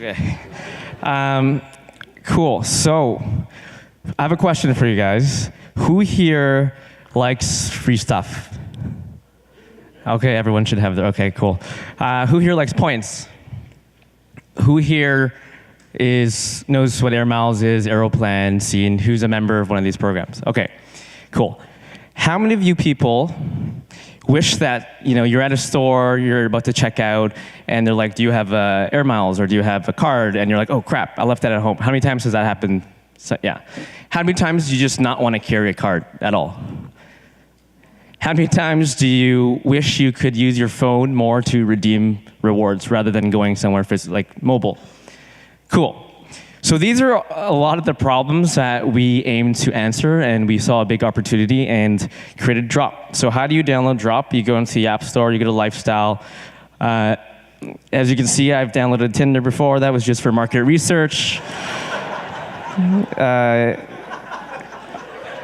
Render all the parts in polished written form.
Okay. Cool. So, I have a question for you guys. Who here likes free stuff? Okay, everyone should have their. Okay, cool. Who here likes points? Who here knows what Air Miles is, Aeroplan, Scene? Who's a member of one of these programs? Okay, cool. How many of you people wish that you're at a store, you're about to check out, and they're like, "Do you have Air Miles or do you have a card?" And you're like, "Oh crap, I left that at home." How many times has that happened? So, yeah. How many times do you just not want to carry a card at all? How many times do you wish you could use your phone more to redeem rewards rather than going somewhere like mobile? Cool. So these are a lot of the problems that we aim to answer, and we saw a big opportunity and created Drop. So how do you download Drop? You go into the App Store, you go to Lifestyle. As you can see, I've downloaded Tinder before. That was just for market research.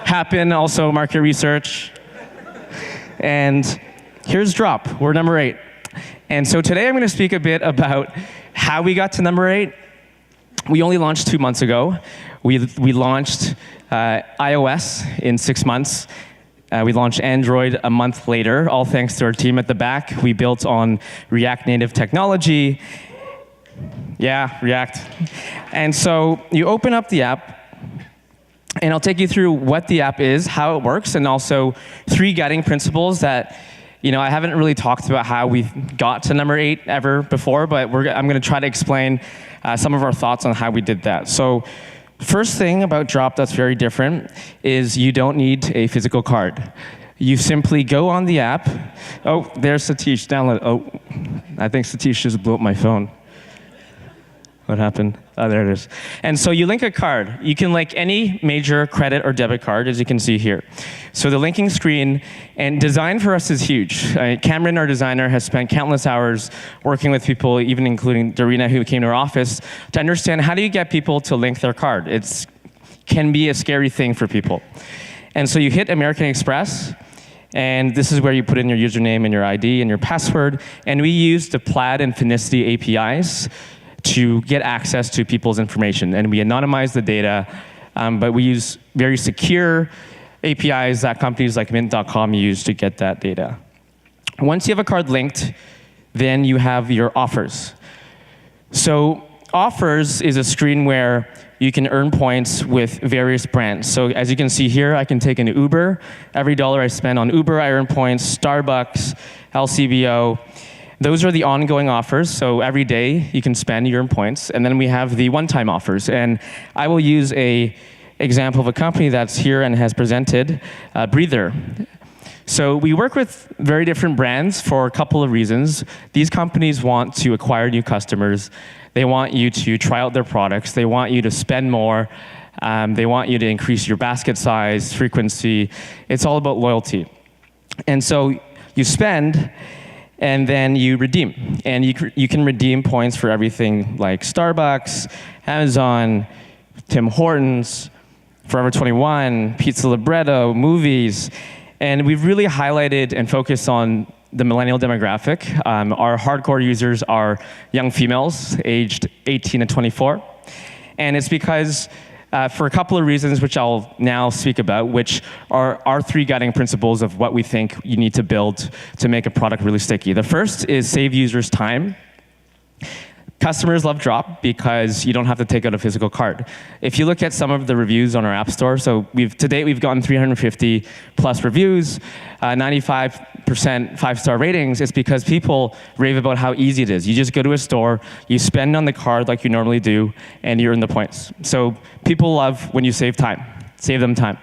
Happen, also market research. And here's Drop. We're number 8. And so today I'm going to speak a bit about how we got to number 8. We only launched 2 months ago. We launched iOS in 6 months. We launched Android a month later, all thanks to our team at the back. We built on React Native technology. Yeah, React. And so you open up the app, and I'll take you through what the app is, how it works, and also 3 guiding principles that I haven't really talked about how we got to number 8 ever before, but I'm going to try to explain some of our thoughts on how we did that. So first thing about Drop that's very different is you don't need a physical card. You simply go on the app. Oh, there's Satish. Download. Oh, I think Satish just blew up my phone. What happened? Oh, there it is. And so you link a card. You can link any major credit or debit card, as you can see here. So the linking screen, and design for us is huge. Cameron, our designer, has spent countless hours working with people, even including Derrick, who came to our office, to understand how do you get people to link their card. It can be a scary thing for people. And so you hit American Express, and this is where you put in your username and your ID and your password. And we use the Plaid and Finicity APIs to get access to people's information. And we anonymize the data, but we use very secure APIs that companies like Mint.com use to get that data. Once you have a card linked, then you have your offers. So offers is a screen where you can earn points with various brands. So as you can see here, I can take an Uber. Every dollar I spend on Uber, I earn points. Starbucks, LCBO. Those are the ongoing offers, so every day you can spend, you earn points. And then we have the one-time offers. And I will use an example of a company that's here and has presented, Breather. So we work with very different brands for a couple of reasons. These companies want to acquire new customers. They want you to try out their products. They want you to spend more. They want you to increase your basket size, frequency. It's all about loyalty. And so you spend, and then you redeem. And you can redeem points for everything like Starbucks, Amazon, Tim Hortons, Forever 21, Pizza Libretto, movies. And we've really highlighted and focused on the millennial demographic. Our hardcore users are young females aged 18 to 24. And it's because for a couple of reasons, which I'll now speak about, which are our 3 guiding principles of what we think you need to build to make a product really sticky. The first is save users time. Customers love Drop because you don't have to take out a physical card. If you look at some of the reviews on our app store, so to date we've gotten 350 plus reviews, 95% 5-star ratings. It's because people rave about how easy it is. You just go to a store, you spend on the card like you normally do, and you earn the points. So people love when you save time, save them time.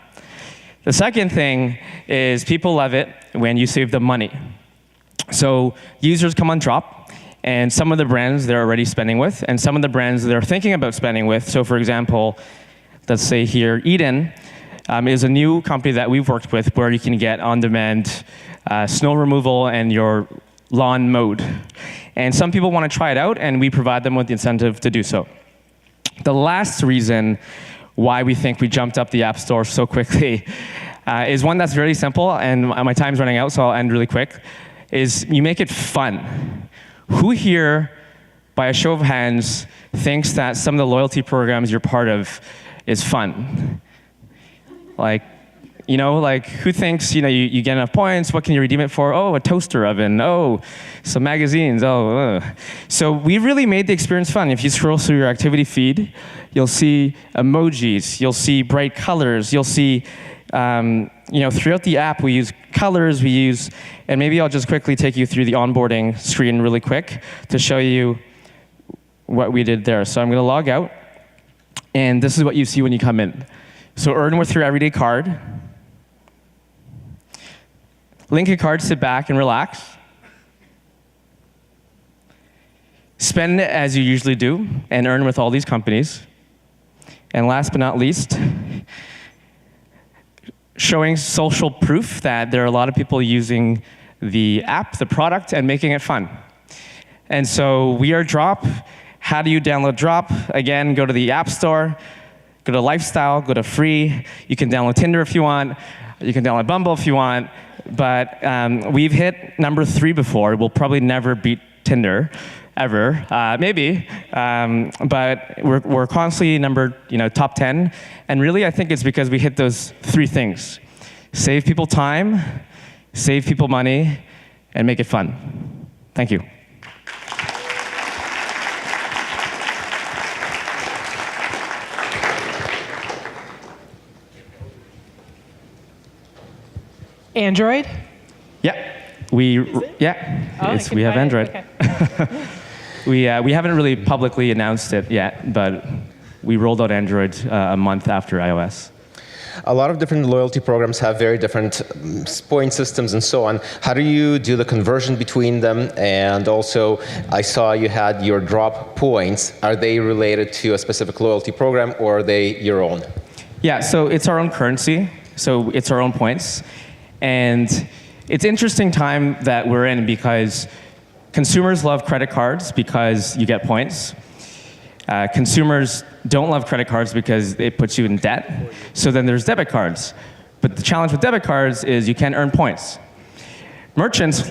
The second thing is people love it when you save them money. So users come on Drop, and some of the brands they're already spending with, and some of the brands they're thinking about spending with. So for example, let's say here, Eden is a new company that we've worked with where you can get on-demand snow removal and your lawn mowed. And some people want to try it out, and we provide them with the incentive to do so. The last reason why we think we jumped up the App Store so quickly is one that's very simple, and my time's running out, so I'll end really quick, is you make it fun. Who here by a show of hands, thinks that some of the loyalty programs you're part of is fun? Like, who thinks, you get enough points, what can you redeem it for? Oh, a toaster oven. Oh, some magazines. So we really made the experience fun. If you scroll through your activity feed, you'll see emojis, you'll see bright colors, you'll see, throughout the app, we use colors, and maybe I'll just quickly take you through the onboarding screen really quick to show you what we did there. So I'm going to log out, and this is what you see when you come in. So earn with your everyday card. Link a card, sit back and relax. Spend as you usually do, and earn with all these companies. And last but not least, showing social proof that there are a lot of people using the app, the product, and making it fun. And so we are Drop. How do you download Drop? Again, go to the App Store, go to Lifestyle, go to Free. You can download Tinder if you want. You can download Bumble if you want. But we've hit number 3 before. We'll probably never beat Tinder, ever. Maybe. But we're constantly top 10. And really, I think it's because we hit those 3 things. Save people time, save people money, and make it fun. Thank you. Android? Yeah, we have Android. Okay. We haven't really publicly announced it yet, but we rolled out Android a month after iOS. A lot of different loyalty programs have very different point systems and so on. How do you do the conversion between them? And also, I saw you had your Drop points. Are they related to a specific loyalty program, or are they your own? Yeah, so it's our own currency. So it's our own points. And it's an interesting time that we're in because consumers love credit cards because you get points. Consumers don't love credit cards because it puts you in debt. So then there's debit cards. But the challenge with debit cards is you can't earn points. Merchants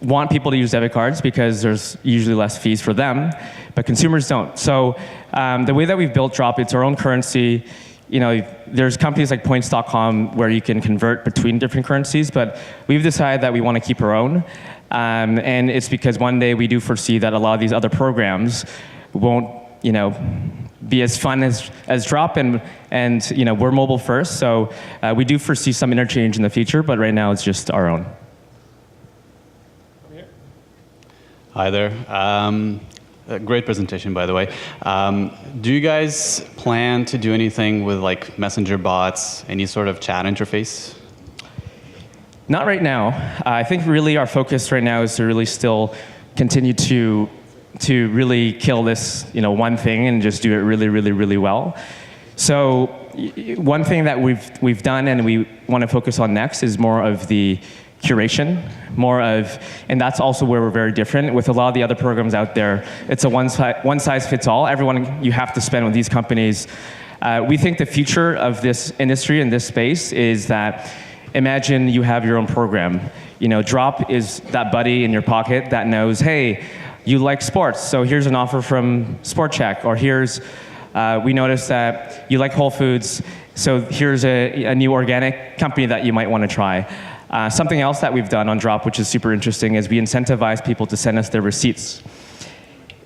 want people to use debit cards because there's usually less fees for them, but consumers don't. So the way that we've built Drop, it's our own currency. There's companies like points.com where you can convert between different currencies, but we've decided that we want to keep our own. And it's because one day we do foresee that a lot of these other programs won't, be as fun as Drop, and we're mobile first, so we do foresee some interchange in the future, but right now it's just our own. Hi there. Great presentation, by the way. Do you guys plan to do anything with like messenger bots, any sort of chat interface? Not right now. I think really our focus right now is to really still continue to really kill this one thing and just do it really, really, really well. So one thing that we've done and we want to focus on next is more of the curation, and that's also where we're very different. With a lot of the other programs out there, it's a one size fits all. Everyone you have to spend with these companies. We think the future of this industry and this space is that imagine you have your own program. Drop is that buddy in your pocket that knows, hey, you like sports, so here's an offer from Sport Check, or here's, we noticed that you like Whole Foods, so here's a new organic company that you might want to try. Something else that we've done on Drop, which is super interesting, is we incentivize people to send us their receipts.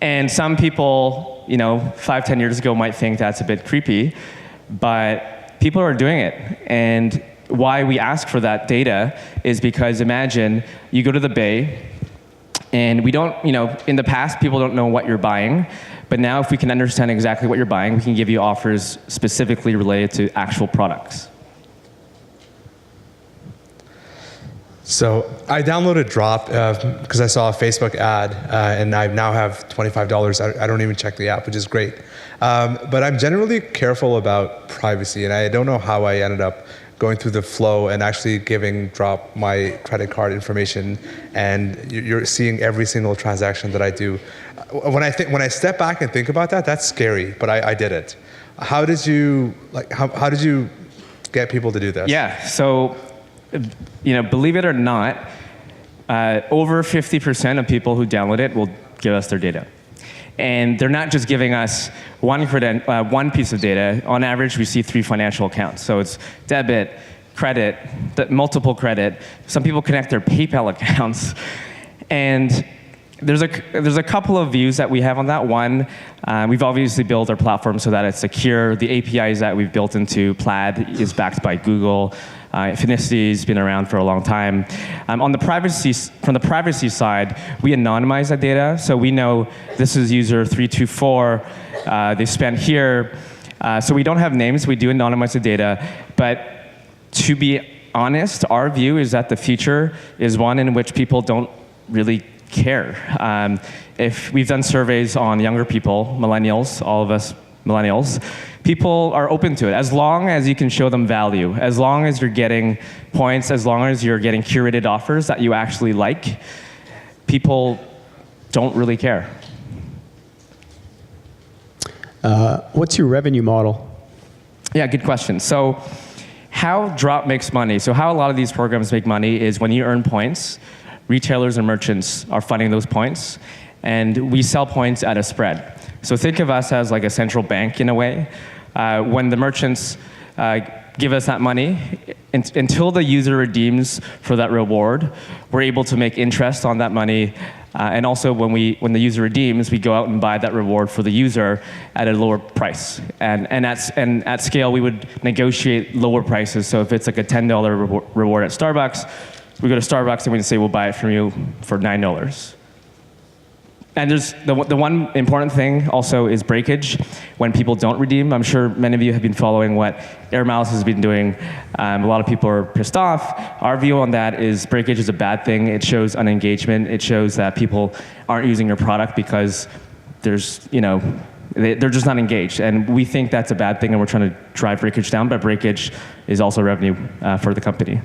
And some people, 5-10 years ago might think that's a bit creepy, but people are doing it. And why we ask for that data is because imagine you go to the Bay, and we don't, in the past, people don't know what you're buying, but now if we can understand exactly what you're buying, we can give you offers specifically related to actual products. So I downloaded Drop because I saw a Facebook ad, and I now have $25. I don't even check the app, which is great. But I'm generally careful about privacy, and I don't know how I ended up going through the flow and actually giving Drop my credit card information, and you're seeing every single transaction that I do. When I step back and think about that, that's scary, but I did it. How did you get people to do this? Yeah, so believe it or not, over 50% of people who download it will give us their data. And they're not just giving us one piece of data. On average, we see 3 financial accounts. So it's debit, credit, multiple credit. Some people connect their PayPal accounts. And there's a couple of views that we have on that. One, we've obviously built our platform so that it's secure. The APIs that we've built into Plaid is backed by Google. Finicity's been around for a long time. From the privacy side, we anonymize that data, so we know this is user 324. They spent here, so we don't have names. We do anonymize the data, but to be honest, our view is that the future is one in which people don't really care. If we've done surveys on younger people, millennials, all of us millennials, people are open to it as long as you can show them value, as long as you're getting points, as long as you're getting curated offers that you actually like. People don't really care. What's your revenue model? Yeah, good question. So how Drop makes money, so how a lot of these programs make money is when you earn points, retailers and merchants are funding those points, and we sell points at a spread. So think of us as like a central bank in a way. When the merchants give us that money, until the user redeems for that reward, we're able to make interest on that money. And also when the user redeems, we go out and buy that reward for the user at a lower price. And at scale, we would negotiate lower prices. So if it's like a $10 reward at Starbucks, we go to Starbucks and we say, we'll buy it from you for $9. And there's the one important thing also is breakage when people don't redeem. I'm sure many of you have been following what Air Miles has been doing. A lot of people are pissed off. Our view on that is breakage is a bad thing. It shows unengagement. It shows that people aren't using your product because they're just not engaged. And we think that's a bad thing, and we're trying to drive breakage down, but breakage is also revenue for the company.